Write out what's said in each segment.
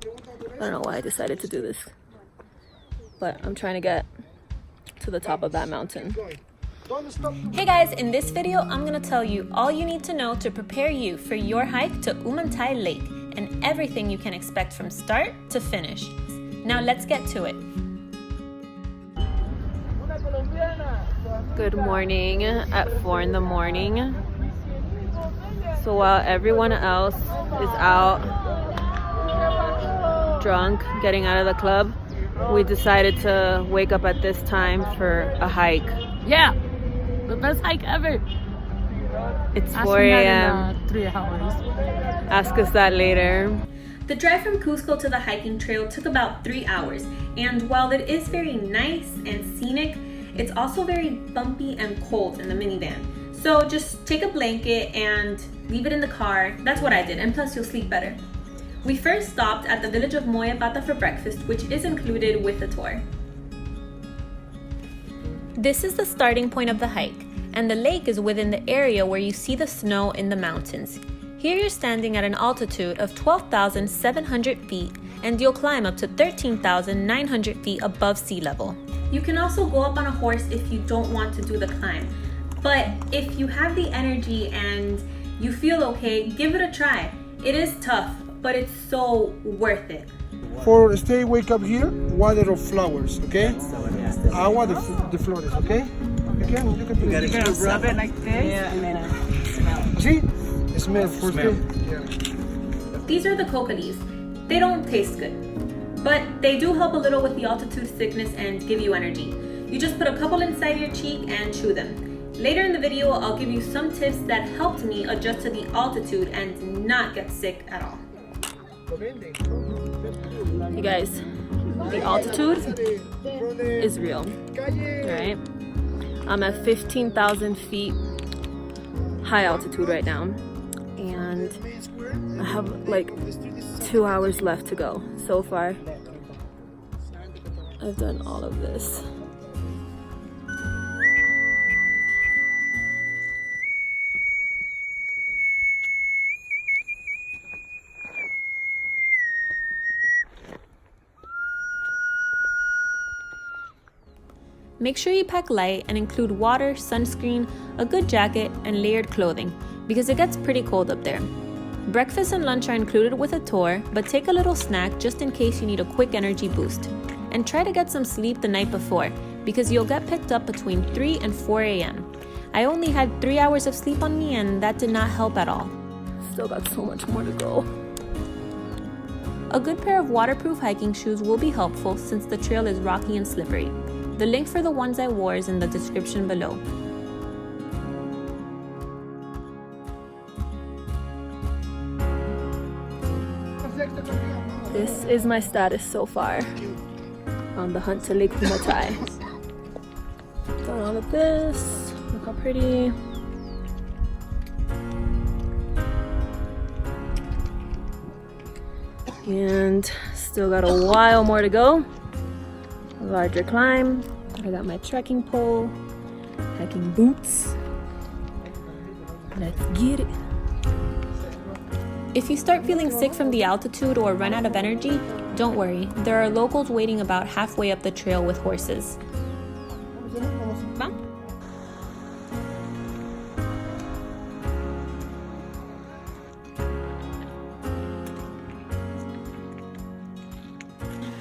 I don't know why I decided to do this, but I'm trying to get to the top of that mountain. Hey guys, in this video, I'm gonna tell you all you need to know to prepare you for your hike to Humantay Lake and everything you can expect from start to finish. Now let's get to it. Good morning at 4 in the morning. So while everyone else is out drunk, getting out of the club, we decided to wake up at this time for a hike. Yeah, the best hike ever. It's 4 a.m. 3 hours. Ask us that later. The drive from Cusco to the hiking trail took about 3 hours, and while it is very nice and scenic, it's also very bumpy and cold in the minivan. So just take a blanket and leave it in the car. That's what I did, and plus you'll sleep better. We first stopped at the village of MOLLEPATA for breakfast, which is included with the tour. This is the starting point of the hike, and the lake is within the area where you see the snow in the mountains. Here you're standing at an altitude of 12,700 feet, and you'll climb up to 13,900 feet above sea level. You can also go up on a horse if you don't want to do the climb. But if you have the energy and you feel okay, give it a try. It is tough, but it's so worth it. For stay, wake up here, water of flowers, okay? Agua de flores, okay? You can Rub it like this. Yeah, and then smell. See? Smell for stay. Yeah. These are the coca leaves. They don't taste good, but they do help a little with the altitude sickness and give you energy. You just put a couple inside your cheek and chew them. Later in the video, I'll give you some tips that helped me adjust to the altitude and not get sick at all. You guys, the altitude is real, right? I'm at 15,000 feet high altitude right now, and I have like 2 hours left to go. So far, I've done all of this. Make sure you pack light and include water, sunscreen, a good jacket, and layered clothing because it gets pretty cold up there. Breakfast and lunch are included with a tour, but take a little snack just in case you need a quick energy boost. And try to get some sleep the night before because you'll get picked up between 3 and 4 a.m. I only had 3 hours of sleep on me and that did not help at all. Still got so much more to go. A good pair of waterproof hiking shoes will be helpful since the trail is rocky and slippery. The link for the ones I wore is in the description below. This is my status so far on the hunt to Lake Humantay. Done all of this. Look how pretty. And still got a while more to go. A larger climb. I got my trekking pole, hiking boots. Let's get it. If you start feeling sick from the altitude or run out of energy, don't worry. There are locals waiting about halfway up the trail with horses.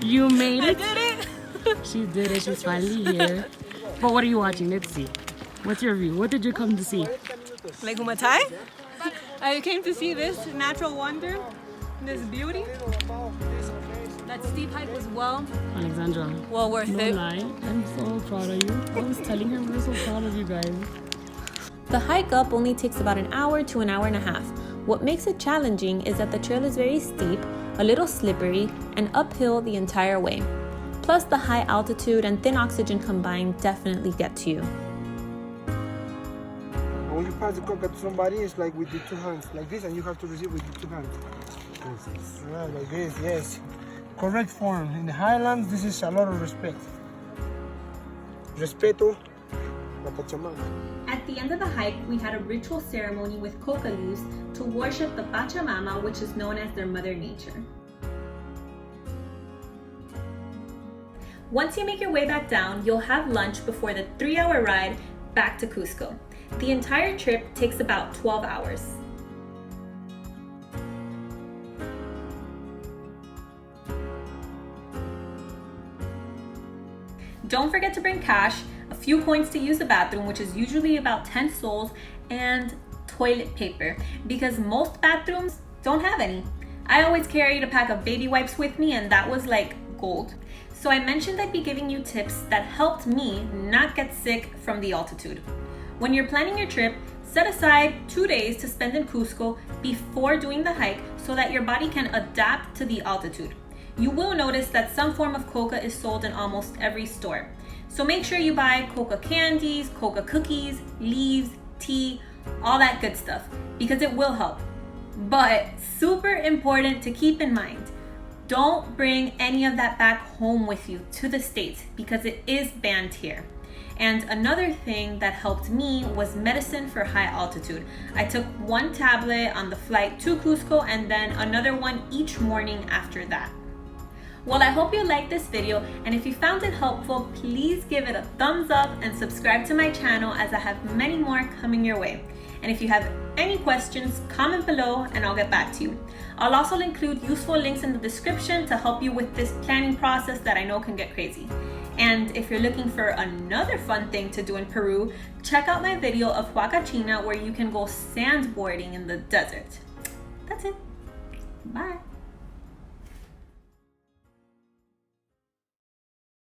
You made it. I did it! She did it. She's finally here. But what are you watching? Let's see. What's your view? What did you come to see? Lake Humantay? I came to see this natural wonder, this beauty. That steep hike was well worth it. No lie. I'm so proud of you. I was telling her we're so proud of you guys. The hike up only takes about an hour to an hour and a half. What makes it challenging is that the trail is very steep, a little slippery, and uphill the entire way. Plus the high altitude and thin oxygen combined definitely get to you. When you pass the coca to somebody, it's like with the 2 hands, like this, and you have to receive with the 2 hands. Right, like this, yes. Correct form. In the highlands, this is a lot of respect. Respeto la PACHAMA. At the end of the hike, we had a ritual ceremony with coca leaves to worship the PACHAMA, which is known as their Mother Nature. Once you make your way back down, you'll have lunch before the 3-hour ride back to Cusco. The entire trip takes about 12 hours. Don't forget to bring cash, a few coins to use the bathroom, which is usually about 10 soles, and toilet paper, because most bathrooms don't have any. I always carried a pack of baby wipes with me, and that was like gold. So I mentioned I'd be giving you tips that helped me not get sick from the altitude. When you're planning your trip, set aside 2 days to spend in Cusco before doing the hike so that your body can adapt to the altitude. You will notice that some form of coca is sold in almost every store. So make sure you buy coca candies, coca cookies, leaves, tea, all that good stuff, because it will help. But super important to keep in mind, don't bring any of that back home with you to the States because it is banned here. And another thing that helped me was medicine for high altitude. I took 1 tablet on the flight to Cusco and then another one each morning after that. Well, I hope you liked this video, and if you found it helpful, please give it a thumbs up and subscribe to my channel as I have many more coming your way. And if you have any questions, comment below and I'll get back to you. I'll also include useful links in the description to help you with this planning process that I know can get crazy. And if you're looking for another fun thing to do in Peru, check out my video of HUACACHINA where you can go sandboarding in the desert. That's it. Bye.